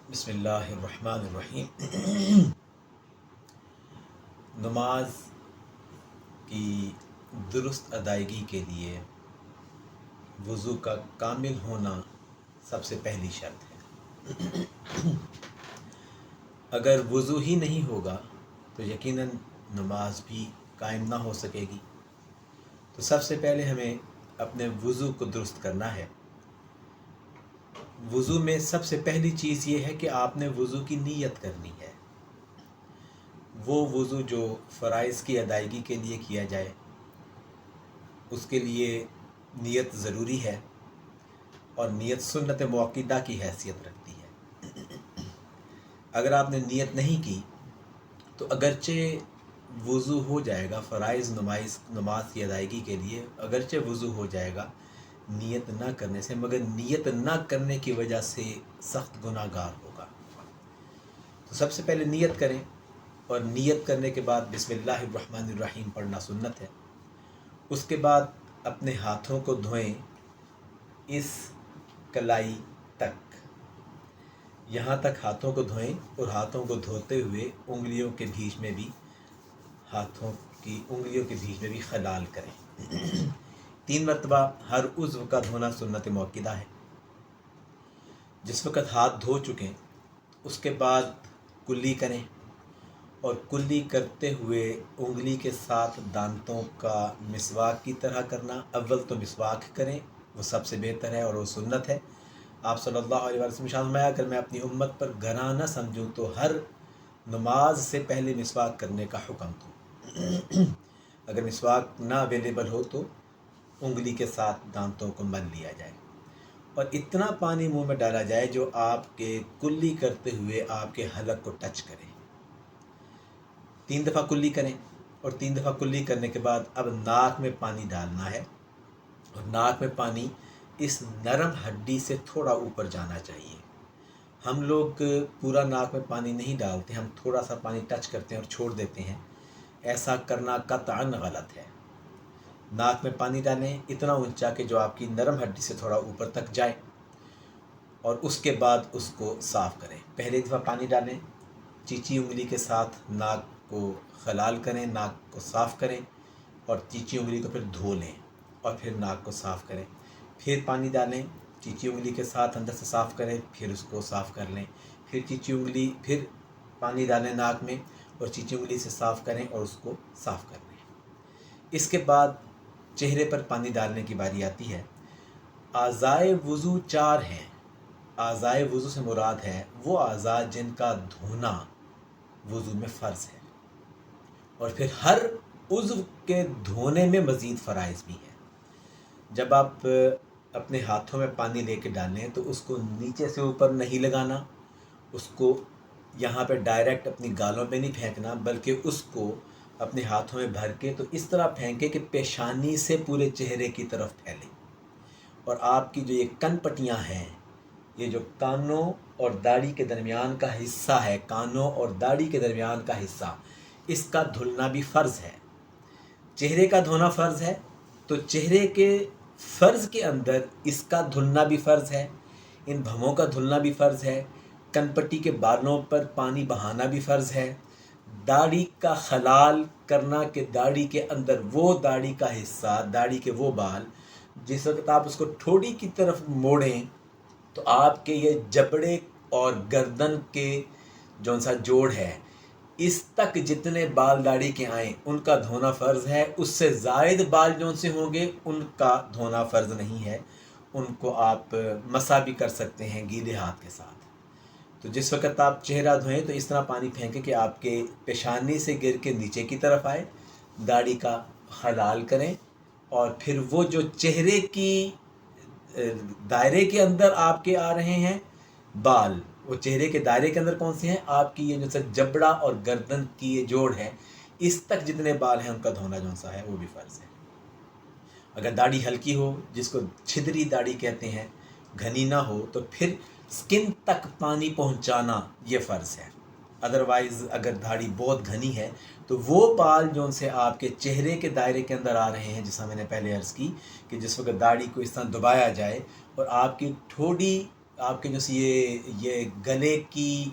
بسم اللہ الرحمن الرحیم۔ نماز کی درست ادائیگی کے لیے وضو کا کامل ہونا سب سے پہلی شرط ہے۔ اگر وضو ہی نہیں ہوگا تو یقیناً نماز بھی قائم نہ ہو سکے گی۔ تو سب سے پہلے ہمیں اپنے وضو کو درست کرنا ہے۔ وضو میں سب سے پہلی چیز یہ ہے کہ آپ نے وضو کی نیت کرنی ہے۔ وہ وضو جو فرائض کی ادائیگی کے لیے کیا جائے اس کے لیے نیت ضروری ہے، اور نیت سنت موقدہ کی حیثیت رکھتی ہے۔ اگر آپ نے نیت نہیں کی تو اگرچہ وضو ہو جائے گا، فرائض نماز کی ادائیگی کے لیے اگرچہ وضو ہو جائے گا نیت نہ کرنے سے، مگر نیت نہ کرنے کی وجہ سے سخت گناہ گار ہوگا۔ تو سب سے پہلے نیت کریں، اور نیت کرنے کے بعد بسم اللہ الرحمن الرحیم پڑھنا سنت ہے۔ اس کے بعد اپنے ہاتھوں کو دھوئیں اس کلائی تک، یہاں تک ہاتھوں کو دھوئیں، اور ہاتھوں کو دھوتے ہوئے انگلیوں کے بیچ میں بھی خلال کریں۔ 3 مرتبہ ہر عضو کا دھونا سنت موقدہ ہے۔ جس وقت ہاتھ دھو چکیں اس کے بعد کلی کریں، اور کلی کرتے ہوئے انگلی کے ساتھ دانتوں کا مسواک کی طرح کرنا۔ اول تو مسواک کریں، وہ سب سے بہتر ہے اور وہ سنت ہے۔ آپ صلی اللہ علیہ وسلم ارشاد فرمایا، اگر میں اپنی امت پر گناہ نہ سمجھوں تو ہر نماز سے پہلے مسواک کرنے کا حکم دوں۔ اگر مسواک نہ اویلیبل ہو تو انگلی کے ساتھ دانتوں کو مل لیا جائے، اور اتنا پانی منہ میں ڈالا جائے جو آپ کے کلی کرتے ہوئے آپ کے حلق کو ٹچ کرے۔ 3 دفعہ کلی کریں، اور 3 دفعہ کلی کرنے کے بعد اب ناک میں پانی ڈالنا ہے، اور ناک میں پانی اس نرم ہڈی سے تھوڑا اوپر جانا چاہیے۔ ہم لوگ پورا ناک میں پانی نہیں ڈالتے، ہم تھوڑا سا پانی ٹچ کرتے ہیں اور چھوڑ دیتے ہیں۔ ایسا کرنا قطعاً غلط ہے۔ ناک میں پانی ڈالیں اتنا اونچا کہ جو آپ کی نرم ہڈی سے تھوڑا اوپر تک جائے، اور اس کے بعد اس کو صاف کریں۔ پہلے دفعہ پانی ڈالیں، چیچی انگلی کے ساتھ ناک کو خلال کریں، ناک کو صاف کریں، اور چیچی انگلی کو پھر دھو لیں، اور پھر ناک کو صاف کریں۔ پھر پانی ڈالیں، چیچی انگلی کے ساتھ اندر سے صاف کریں، پھر اس کو صاف کر لیں۔ پھر پانی ڈالیں ناک میں، اور چیچی انگلی سے صاف کریں اور اس کو صاف کر لیں۔ اس کے بعد چہرے پر پانی ڈالنے کی باری آتی ہے۔ اعضائے وضو 4 ہیں۔ اعضائے وضو سے مراد ہے وہ اعضاء جن کا دھونا وضو میں فرض ہے، اور پھر ہر عضو کے دھونے میں مزید فرائض بھی ہیں۔ جب آپ اپنے ہاتھوں میں پانی لے کے ڈالیں تو اس کو نیچے سے اوپر نہیں لگانا، اس کو یہاں پہ ڈائریکٹ اپنی گالوں پہ نہیں پھینکنا، بلکہ اس کو اپنے ہاتھوں میں بھر کے تو اس طرح پھینکے کہ پیشانی سے پورے چہرے کی طرف پھیلے، اور آپ کی جو یہ کن پٹیاں ہیں، یہ جو کانوں اور داڑھی کے درمیان کا حصہ ہے، کانوں اور داڑھی کے درمیان کا حصہ، اس کا دھلنا بھی فرض ہے۔ چہرے کا دھونا فرض ہے، تو چہرے کے فرض کے اندر اس کا دھلنا بھی فرض ہے، ان بھووں کا دھلنا بھی فرض ہے، کن پٹی کے بالوں پر پانی بہانا بھی فرض ہے، داڑھی کا خلال کرنا کہ داڑھی کے اندر وہ داڑھی کا حصہ، داڑھی کے وہ بال جس وقت آپ اس کو ٹھوڑی کی طرف موڑیں تو آپ کے یہ جبڑے اور گردن کے جون سا جوڑ ہے اس تک جتنے بال داڑھی کے آئیں ان کا دھونا فرض ہے۔ اس سے زائد بال جون سے ہوں گے ان کا دھونا فرض نہیں ہے، ان کو آپ مسح بھی کر سکتے ہیں گیلے ہاتھ کے ساتھ۔ تو جس وقت آپ چہرہ دھوئیں تو اس طرح پانی پھینکیں کہ آپ کے پیشانی سے گر کے نیچے کی طرف آئے، داڑھی کا خلال کریں، اور پھر وہ جو چہرے کی دائرے کے اندر آپ کے آ رہے ہیں بال، وہ چہرے کے دائرے کے اندر کون سے ہیں، آپ کی یہ جو سا جبڑا اور گردن کی یہ جوڑ ہے اس تک جتنے بال ہیں ان کا دھونا جون سا ہے وہ بھی فرض ہے۔ اگر داڑھی ہلکی ہو، جس کو چھدری داڑھی کہتے ہیں، گھنی نہ ہو، تو پھر سکن تک پانی پہنچانا یہ فرض ہے۔ ادروائز اگر داڑھی بہت گھنی ہے تو وہ بال جون سے آپ کے چہرے کے دائرے کے اندر آ رہے ہیں، جیسا میں نے پہلے عرض کی کہ جس وقت داڑھی کو اس طرح دبایا جائے اور آپ کی ٹھوڑی آپ کے جو سی یہ گلے کی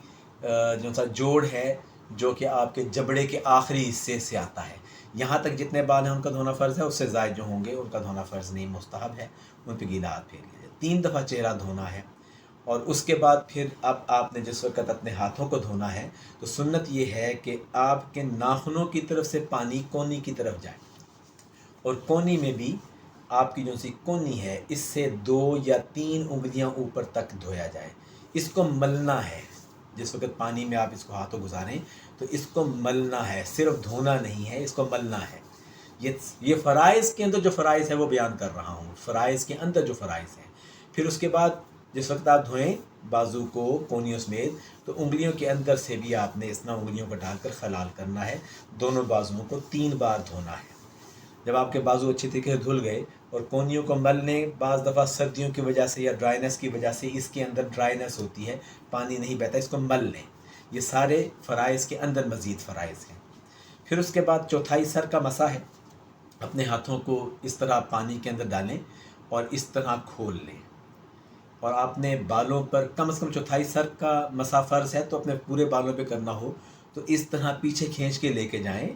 جو سا جوڑ ہے جو کہ آپ کے جبڑے کے آخری حصے سے آتا ہے، یہاں تک جتنے بال ہیں ان کا دھونا فرض ہے، اس سے زائد جو ہوں گے ان کا دھونا فرض نہیں، مستحب ہے، ان پہ گیلا ہاتھ پھیر لیا جائے۔ 3 دفعہ چہرہ دھونا ہے، اور اس کے بعد پھر اب آپ نے جس وقت اپنے ہاتھوں کو دھونا ہے تو سنت یہ ہے کہ آپ کے ناخنوں کی طرف سے پانی کونی کی طرف جائے، اور کونی میں بھی آپ کی جو سی کونی ہے اس سے 2 یا 3 انگلیاں اوپر تک دھویا جائے۔ اس کو ملنا ہے، جس وقت پانی میں آپ اس کو ہاتھوں گزاریں تو اس کو ملنا ہے، صرف دھونا نہیں ہے، اس کو ملنا ہے۔ یہ فرائض کے اندر جو فرائض ہے وہ بیان کر رہا ہوں، فرائض کے اندر جو فرائض ہیں۔ پھر اس کے بعد جس وقت آپ دھوئیں بازو کو کونیوں سمیت تو انگلیوں کے اندر سے بھی آپ نے اس طرح انگلیوں کو ڈال کر خلال کرنا ہے، دونوں بازوؤں کو 3 بار دھونا ہے۔ جب آپ کے بازو اچھی طریقے سے دھل گئے اور کونیوں کو مل لیں، بعض دفعہ سردیوں کی وجہ سے یا ڈرائنس کی وجہ سے اس کے اندر ڈرائنس ہوتی ہے، پانی نہیں بہتا، اس کو مل لیں۔ یہ سارے فرائض کے اندر مزید فرائض ہیں۔ پھر اس کے بعد چوتھائی سر کا مسح ہے، اپنے ہاتھوں کو اس طرح پانی کے اندر ڈالیں اور اس طرح کھول لیں، اور آپ نے بالوں پر کم از کم چوتھائی سر کا مسح فرض ہے تو اپنے پورے بالوں پہ کرنا ہو تو اس طرح پیچھے کھینچ کے لے کے جائیں،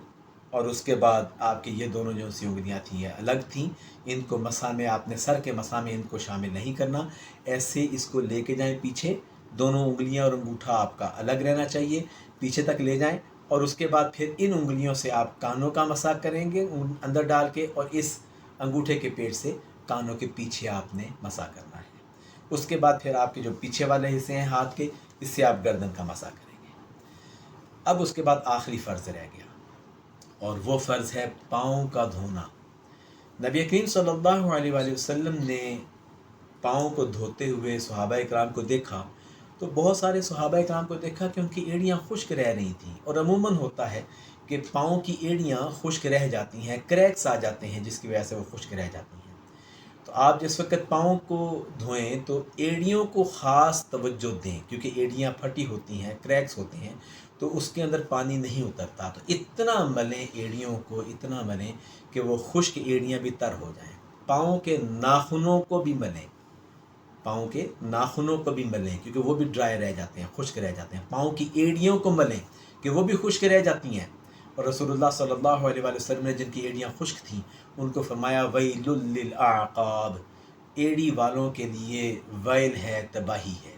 اور اس کے بعد آپ کی یہ دونوں جو سی انگلیاں تھیں یہ الگ تھیں، ان کو مسح میں آپ نے سر کے مسح میں ان کو شامل نہیں کرنا، ایسے اس کو لے کے جائیں پیچھے، دونوں انگلیاں اور انگوٹھا آپ کا الگ رہنا چاہیے، پیچھے تک لے جائیں، اور اس کے بعد پھر ان انگلیوں سے آپ کانوں کا مسح کریں گے اندر ڈال کے، اور اس انگوٹھے کے پیٹ سے کانوں کے پیچھے آپ نے مسح کرنا ہے۔ اس کے بعد پھر آپ کے جو پیچھے والے حصے ہیں ہاتھ کے، اس سے آپ گردن کا مسح کریں گے۔ اب اس کے بعد آخری فرض رہ گیا، اور وہ فرض ہے پاؤں کا دھونا۔ نبی کریم صلی اللہ علیہ وآلہ وسلم نے پاؤں کو دھوتے ہوئے صحابہ اکرام کو دیکھا، تو بہت سارے صحابہ اکرام کو دیکھا کہ ان کی ایڑیاں خشک رہ رہی تھیں، اور عموماً ہوتا ہے کہ پاؤں کی ایڑیاں خشک رہ جاتی ہیں، کریکس آ جاتے ہیں جس کی وجہ سے وہ خشک رہ جاتی ہیں۔ تو آپ جس وقت پاؤں کو دھوئیں تو ایڑیوں کو خاص توجہ دیں، کیونکہ ایڑیاں پھٹی ہوتی ہیں، کریکس ہوتے ہیں، تو اس کے اندر پانی نہیں اترتا، تو اتنا ملیں ایڑیوں کو، اتنا ملیں کہ وہ خشک ایڑیاں بھی تر ہو جائیں۔ پاؤں کے ناخنوں کو بھی ملیں، پاؤں کے ناخنوں کو بھی ملیں کیونکہ وہ بھی ڈرائی رہ جاتے ہیں، خشک رہ جاتے ہیں۔ پاؤں کی ایڑیوں کو ملیں کہ وہ بھی خشک رہ جاتی ہیں، اور رسول اللہ صلی اللہ علیہ وآلہ وسلم نے جن کی ایڑیاں خشک تھیں ان کو فرمایا ویل للأعقاب، ایڑی والوں کے لیے ویل ہے، تباہی ہے۔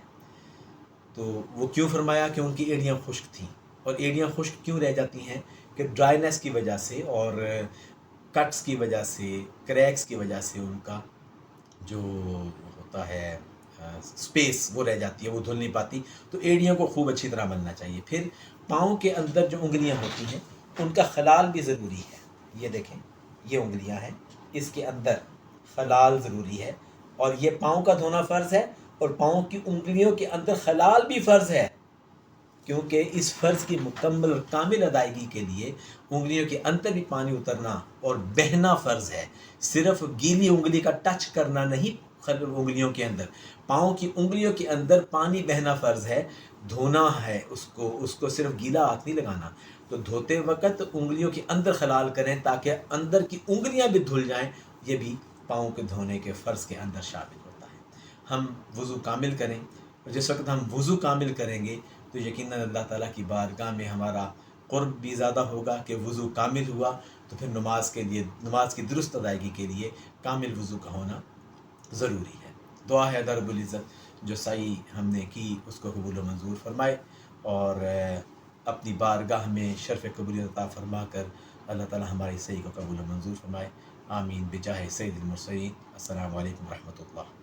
تو وہ کیوں فرمایا کہ ان کی ایڑیاں خشک تھیں، اور ایڑیاں خشک کیوں رہ جاتی ہیں کہ ڈرائنس کی وجہ سے اور کٹس کی وجہ سے، کریکس کی وجہ سے ان کا جو ہوتا ہے سپیس وہ رہ جاتی ہے، وہ دھل نہیں پاتی، تو ایڑیوں کو خوب اچھی طرح ملنا چاہیے۔ پھر پاؤں کے اندر جو انگلیاں ہوتی ہیں ان کا خلال بھی ضروری ہے، یہ دیکھیں یہ انگلیاں ہیں، اس کے اندر خلال ضروری ہے، اور یہ پاؤں کا دھونا فرض ہے، اور پاؤں کی انگلیوں کے اندر خلال بھی فرض ہے، کیونکہ اس فرض کی مکمل اور کامل ادائیگی کے لیے انگلیوں کے اندر بھی پانی اترنا اور بہنا فرض ہے، صرف گیلی انگلی کا ٹچ کرنا نہیں، انگلیوں کے اندر، پاؤں کی انگلیوں کے اندر پانی بہنا فرض ہے، دھونا ہے اس کو صرف گیلا ہاتھ نہیں لگانا۔ تو دھوتے وقت انگلیوں کے اندر خلال کریں تاکہ اندر کی انگلیاں بھی دھل جائیں، یہ بھی پاؤں کے دھونے کے فرض کے اندر شامل ہوتا ہے۔ ہم وضو کامل کریں، اور جس وقت ہم وضو کامل کریں گے تو یقیناً اللہ تعالیٰ کی بارگاہ میں ہمارا قرب بھی زیادہ ہوگا کہ وضو کامل ہوا، تو پھر نماز کے لیے، نماز کی درست ادائیگی کے لیے کامل وضو کا ہونا ضروری ہے۔ دعا ہے اللہ رب العزت جو سعی ہم نے کی اس کو قبول و منظور فرمائے، اور اپنی بارگاہ میں شرف قبولیت عطا فرما کر اللہ تعالیٰ ہماری سعی کو قبول و منظور فرمائے۔ آمین بجاہ سید المرسلین۔ السلام علیکم ورحمۃ اللہ۔